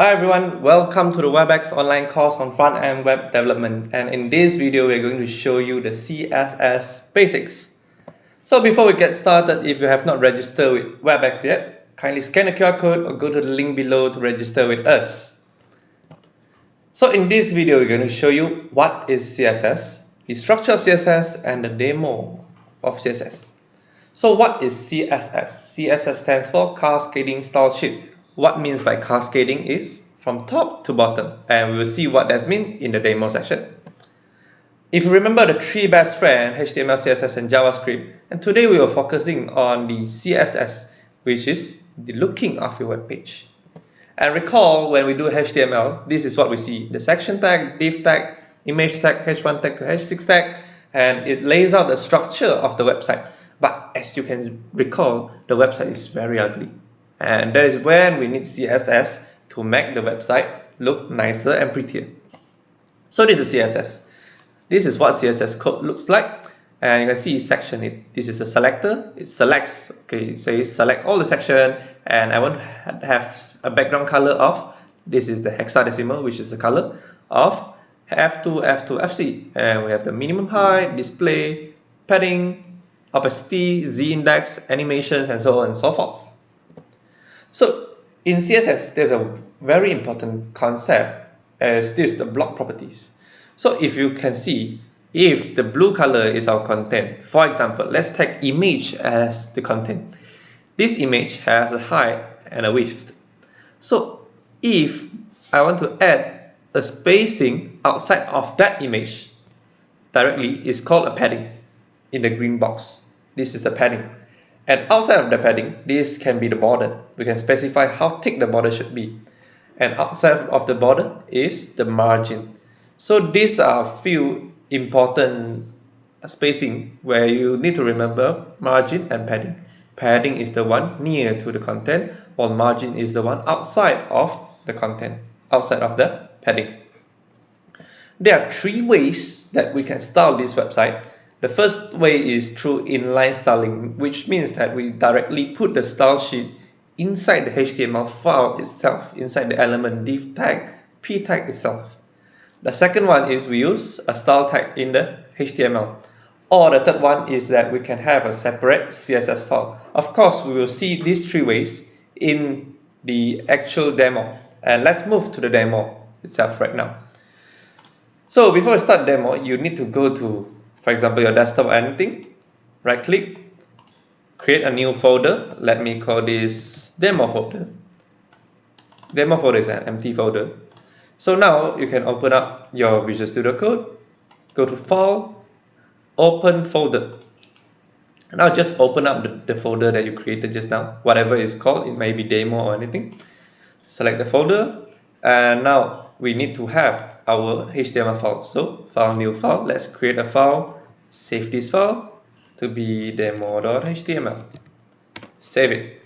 Hi everyone, welcome to the WebX online course on Frontend Web Development, and in this video we're going to show you the CSS Basics. So before we get started, if you have not registered with WebX yet, kindly scan the QR code or go to the link below to register with us. So in this video we're going to show you what is CSS, the structure of CSS, and the demo of CSS. So what is CSS? CSS stands for Cascading Style Sheet. What means by cascading is from top to bottom, and we will see what that means in the demo section. If you remember the three best friends, HTML, CSS, and JavaScript, and today we are focusing on the CSS, which is the looking of your web page. And recall, when we do HTML, this is what we see: the section tag, div tag, image tag, h1 tag to h6 tag, and it lays out the structure of the website. But as you can recall, the website is very ugly. And that is when we need CSS to make the website look nicer and prettier. So this is CSS. This is what CSS code looks like. And you can see section. This is a selector. It selects, okay, it says select all the section. And I want to have a background color of, this is the hexadecimal, which is the color of F2, F2, FC. And we have the minimum height, display, padding, opacity, z-index, animations, and so on and so forth. So in CSS, there's a very important concept as this, the block properties. So if you can see, if the blue color is our content, for example, let's take image as the content. This image has a height and a width. So if I want to add a spacing outside of that image directly, it's called a padding in the green box. This is the padding. And outside of the padding, this can be the border. We can specify how thick the border should be. And outside of the border is the margin. So these are a few important spacing where you need to remember margin and padding. Padding is the one near to the content, while margin is the one outside of the content, outside of the padding. There are three ways that we can style this website. The first way is through inline styling, which means that we directly put the style sheet inside the HTML file itself, inside the element div tag, p tag itself. The second one is we use a style tag in the HTML. Or the third one is that we can have a separate CSS file. Of course, we will see these three ways in the actual demo. And let's move to the demo itself right now. So before we start demo, you need to go to, for example, your desktop or anything, right click, create a new folder. Let me call this demo folder. Demo folder is an empty folder. So now you can open up your Visual Studio Code, go to File, Open Folder. Now just open up the folder that you created just now, whatever it's called. It may be demo or anything. Select the folder, and now we need to have our HTML file. So file, new file. Let's create a file. Save this file to be demo.html. Save it.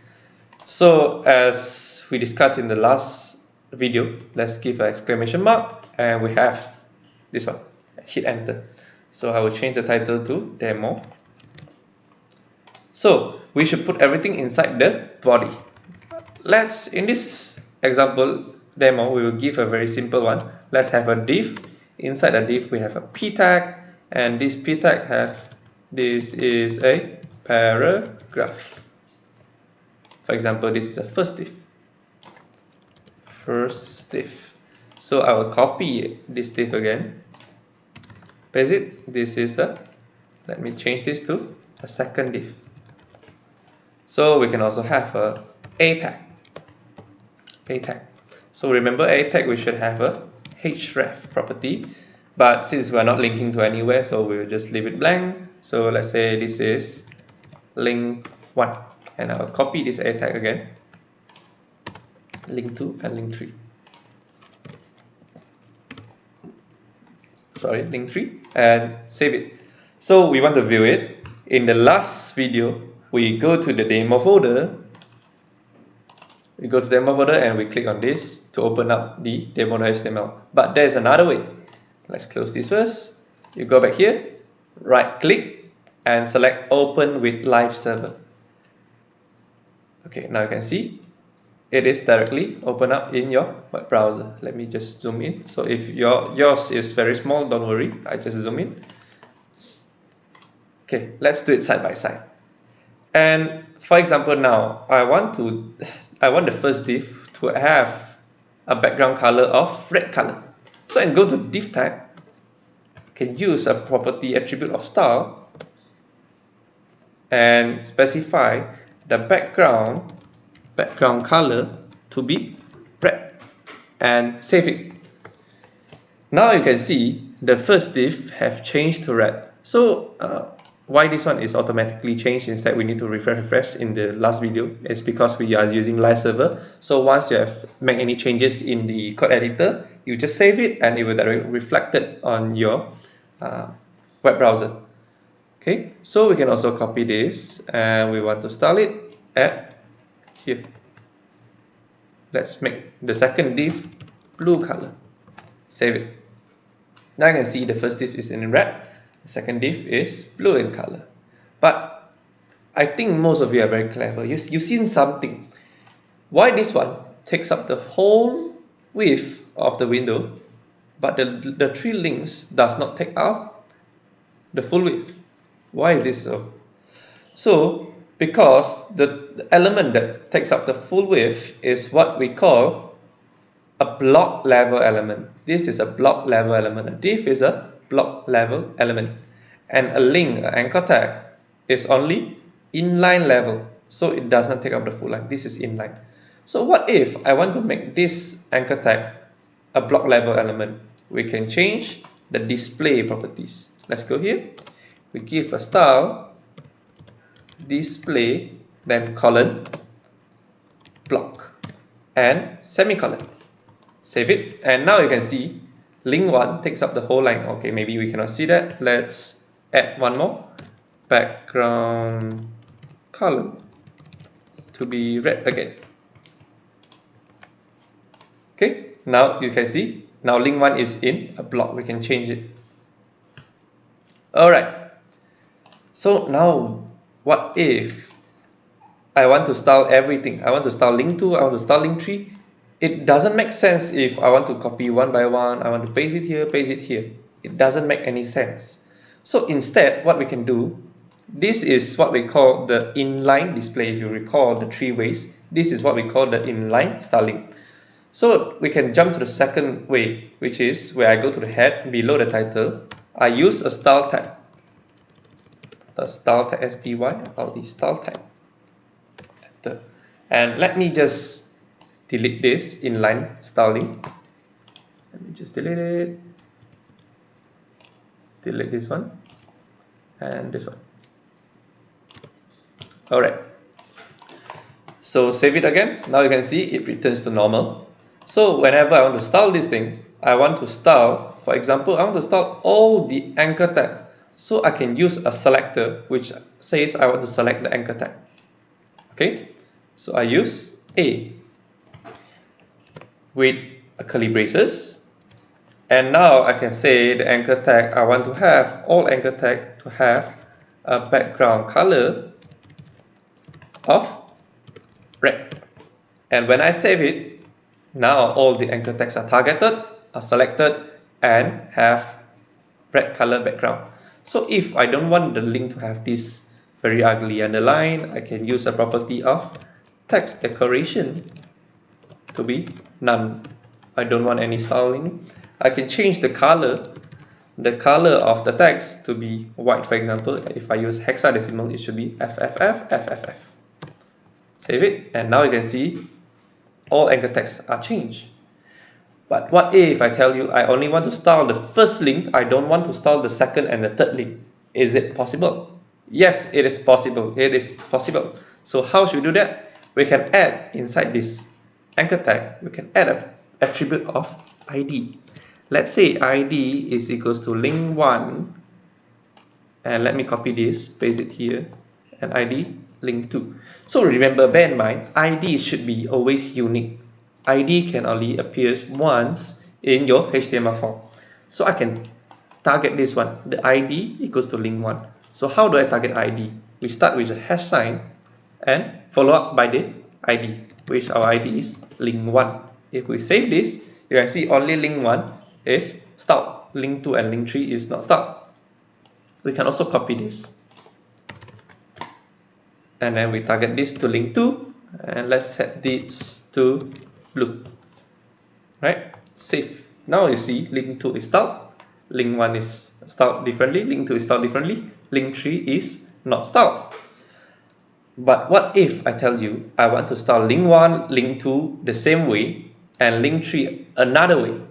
So as we discussed in the last video, let's give an exclamation mark, and we have this one. Hit enter. So I will change the title to demo. So we should put everything inside the body. Let's, in this example demo, we will give a very simple one. Let's have a div. Inside the div we have a p tag, and this p tag this is a paragraph. For example, this is the first div. So I will copy this div again, paste it. This is let me change this to a second div. So we can also have a tag. So remember, a tag, we should have a href property, but since we're not linking to anywhere, so we'll just leave it blank. So let's say this is link 1, and I'll copy this a tag again, link 2 and link 3. Sorry, link 3, and save it. So we want to view it. In the last video, we go to the demo folder. We go to demo folder and we click on this to open up the demo.html. But there's another way. Let's close this first. You go back here, right click, and select open with live server. Okay, now you can see it is directly open up in your web browser. Let me just zoom in. So if yours is very small, don't worry, I just zoom in. Okay, let's do it side by side. And for example, now I want the first div to have a background color of red color. So I can go to div tag, can use a property attribute of style and specify the background color to be red and save it. Now you can see the first div have changed to red. So why this one is automatically changed instead we need to refresh in the last video is because we are using live server. So once you have made any changes in the code editor, you just save it and it will directly reflect it on your web browser. Okay, so we can also copy this and we want to style it at here. Let's make the second div blue color. Save it. Now you can see the first div is in red, the second div is blue in color. But I think most of you are very clever. You've seen something. Why this one takes up the whole width of the window, but the three links does not take up the full width? Why is this so? So because the element that takes up the full width is what we call a block level element. This is a block level element. A div is a block level element, and a link, an anchor tag, is only inline level, so it does not take up the full line. This is inline. So what if I want to make this anchor tag a block level element? We can change the display properties. Let's go here. We give a style display, then colon, block, and semicolon. Save it, and now you can see link 1 takes up the whole line. Okay, maybe we cannot see that. Let's add one more. Background color to be red again. Okay, now you can see, now link 1 is in a block. We can change it. Alright, so now what if I want to style everything? I want to style link 2, I want to style link 3. It doesn't make sense if I want to copy one by one, I want to paste it here, paste it here. It doesn't make any sense. So instead, what we can do, this is what we call the inline display. If you recall the 3 ways, this is what we call the inline styling. So we can jump to the second way, which is where I go to the head, below the title, I use a style tag. The style tag, STY, I call this style tag. And let me just delete this inline styling. Let me just delete it. Delete this one and this one. Alright. So save it again. Now you can see it returns to normal. So whenever I want to style this thing, I want to style, for example, I want to style all the anchor tag. So I can use a selector which says I want to select the anchor tag. Okay. So I use A with a curly braces, and now I can say the anchor tag, I want to have all anchor tag to have a background color of red. And when I save it, now all the anchor tags are targeted, are selected, and have red color background. So if I don't want the link to have this very ugly underline, I can use a property of text decoration to be none. I don't want any styling. I can change the color of the text to be white, for example. If I use hexadecimal, it should be FFF. Save it, and now you can see all anchor texts are changed. But what if I tell you I only want to style the first link, I don't want to style the second and the third link? Is it possible? Yes, it is possible. It is possible. So how should we do that? We can add inside this anchor tag, we can add an attribute of ID. Let's say ID is equals to link 1, and let me copy this, paste it here, and ID link 2. So remember, bear in mind, ID should be always unique. ID can only appear once in your HTML file. So I can target this one, the ID equals to link 1. So how do I target ID? We start with a hash sign and follow up by the ID. which our ID is link1. If we save this, you can see only link1 is styled. Link2 and link3 is not styled. We can also copy this. And then we target this to link2, and let's set this to blue. Right? Save. Now you see link2 is styled, link1 is styled differently, link2 is styled differently, link3 is not styled. But what if I tell you I want to style link1, link2 the same way and link3 another way?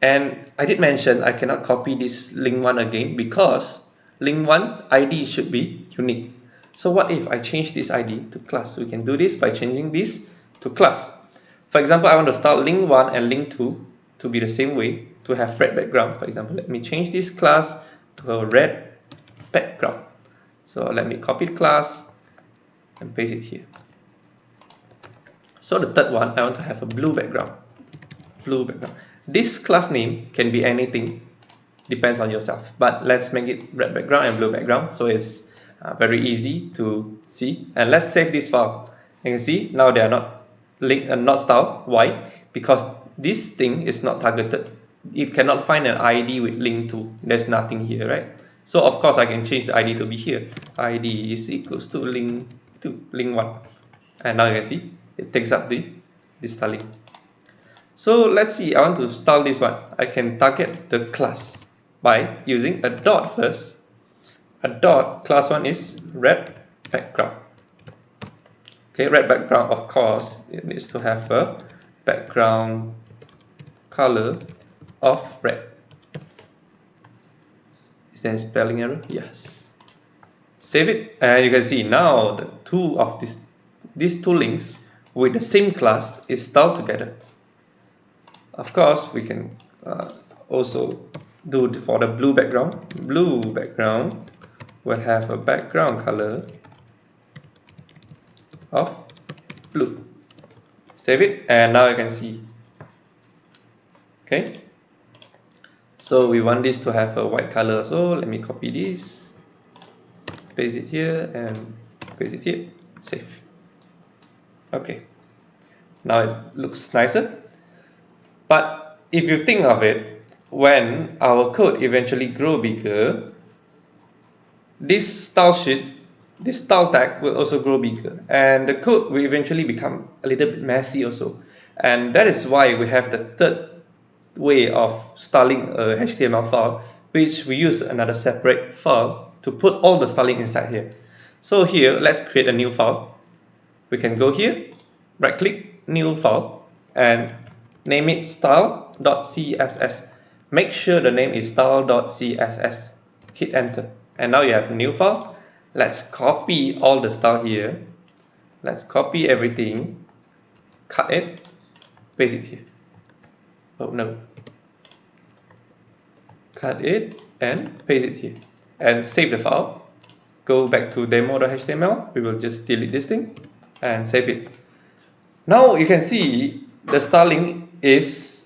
And I did mention I cannot copy this link1 again because link1 ID should be unique. So what if I change this ID to class? We can do this by changing this to class. For example, I want to style link1 and link2 to be the same way, to have red background. For example, let me change this class to a red background. So let me copy the class and paste it here. So the third one, I want to have a blue background. Blue background. This class name can be anything, depends on yourself. But let's make it red background and blue background, so it's very easy to see. And let's save this file. You can see now they are not linked and not styled. Why? Because this thing is not targeted. It cannot find an ID with link2. There's nothing here, right? So of course I can change the ID to be here. ID is equals to link2, link1. And now you can see it takes up the styling. So let's see, I want to style this one. I can target the class by using a dot first. A dot, class 1 is red background. Okay, red background, of course, it needs to have a background color of red. Is there a spelling error? Yes. Save it, and you can see now the two of these two links with the same class is styled together. Of course, we can also do for the blue background. Blue background will have a background color of blue. Save it, and now you can see. Okay, so we want this to have a white color, so let me copy this, paste it here and paste it here. Save. Okay, now it looks nicer. But if you think of it, when our code eventually grow bigger, this style sheet, this style tag will also grow bigger, and the code will eventually become a little bit messy also. And that is why we have the third way of styling a HTML file, which we use another separate file to put all the styling inside here. So here, let's create a new file. We can go here, right click, new file, and name it style.css. Make sure the name is style.css. Hit enter. And now you have a new file. Let's copy all the style here. Let's copy everything, cut it, paste it here. Oh no. Cut it and paste it here. And save the file. Go back to demo.html. We will just delete this thing and save it. Now you can see the styling is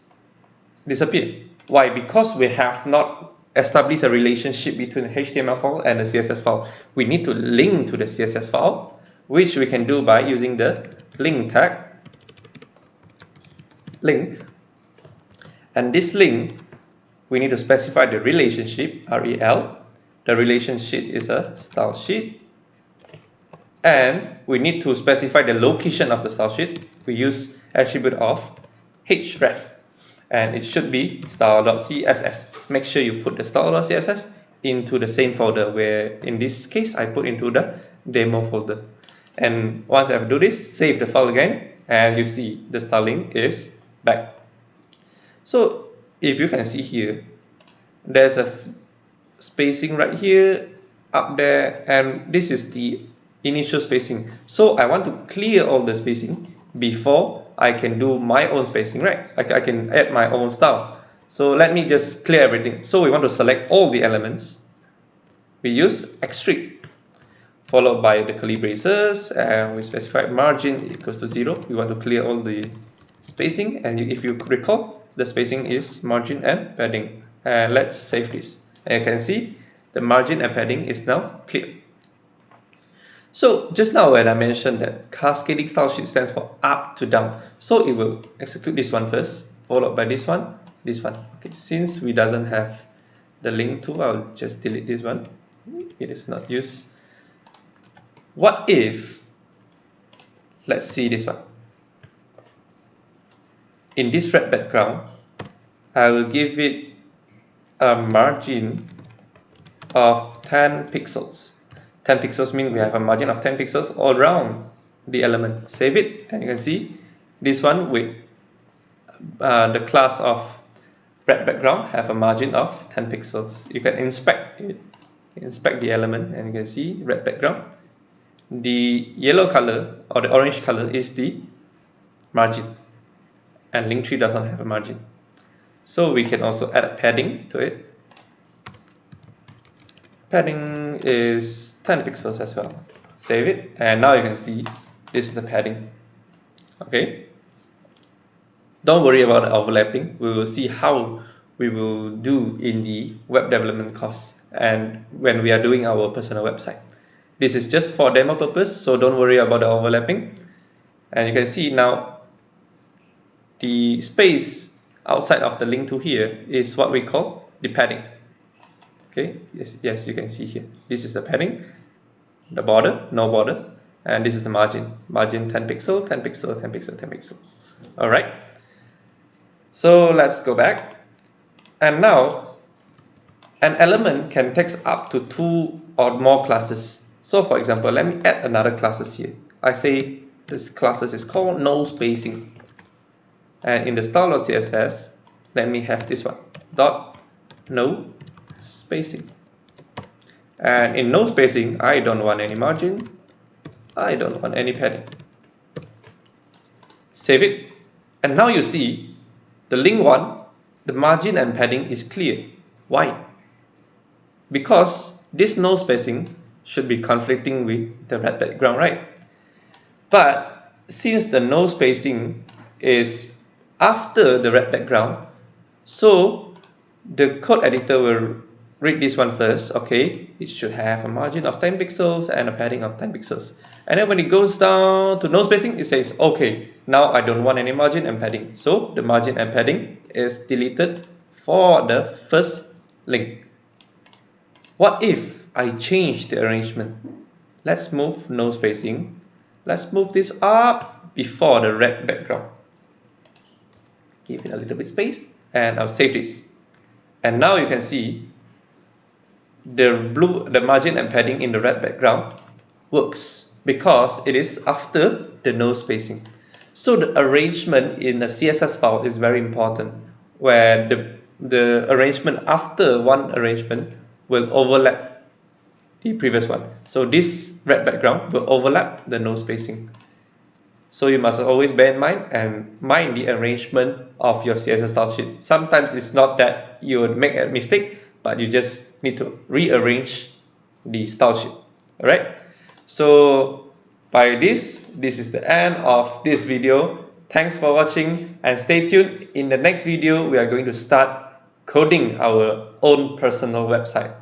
disappeared. Why? Because we have not established a relationship between the HTML file and the CSS file. We need to link to the CSS file, which we can do by using the link tag, link. And this link, we need to specify the relationship, rel. The relationship is a style sheet. And we need to specify the location of the style sheet. We use attribute of href. And it should be style.css. Make sure you put the style.css into the same folder, where in this case I put into the demo folder. And once I do this, save the file again, and you see the styling is back. So if you can see here, there's a spacing right here, up there, and this is the initial spacing. So I want to clear all the spacing before I can do my own spacing, right? I can add my own style. So let me just clear everything. So we want to select all the elements. We use X3, followed by the curly braces, and we specify margin equals to 0. We want to clear all the spacing, and if you recall, the spacing is margin and padding. And let's save this. And you can see the margin and padding is now clear. So just now when I mentioned that Cascading Style Sheet stands for up to down, so it will execute this one first, followed by this one, this one. Okay, since we doesn't have the link to, I'll just delete this one. It is not used. What if, let's see this one. In this red background, I will give it a margin of 10 pixels. 10 pixels means we have a margin of 10 pixels all around the element. Save it, and you can see this one with the class of red background have a margin of 10 pixels. You can inspect it, inspect the element, and you can see red background. The yellow color or the orange color is the margin, and Linktree doesn't have a margin. So we can also add a padding to it. Padding is 10 pixels as well. Save it, and now you can see this is the padding. Okay. Don't worry about the overlapping. We will see how we will do in the web development course and when we are doing our personal website. This is just for demo purpose, so don't worry about the overlapping. And you can see now the space outside of the link to here is what we call the padding. Okay, yes, you can see here. This is the padding, the border, no border, and this is the margin. Margin 10 pixel, 10 pixel, 10 pixel, 10 pixel. Alright. So let's go back. And now an element can take up to 2 or more classes. So for example, let me add another classes here. I say this classes is called no spacing. And in the style of CSS, let me have this one, dot no spacing. And in no spacing, I don't want any margin, I don't want any padding. Save it, and now you see the link one, the margin and padding is clear. Why? Because this no spacing should be conflicting with the red background, right? But since the no spacing is after the red background, so the code editor will read this one first. Okay, it should have a margin of 10 pixels and a padding of 10 pixels. And then when it goes down to no spacing, it says, okay, now I don't want any margin and padding. So the margin and padding is deleted for the first link. What if I change the arrangement? Let's move no spacing. Let's move this up before the red background. Give it a little bit space, and I'll save this. And now you can see the margin and padding in the red background works because it is after the no spacing. So the arrangement in the CSS file is very important, where the arrangement after one arrangement will overlap the previous one. So this red background will overlap the no spacing. So you must always bear in mind and mind the arrangement of your CSS style sheet. Sometimes it's not that you would make a mistake, but you just need to rearrange the style sheet. Alright, so by this is the end of this video. Thanks for watching and stay tuned. In the next video, we are going to start coding our own personal website.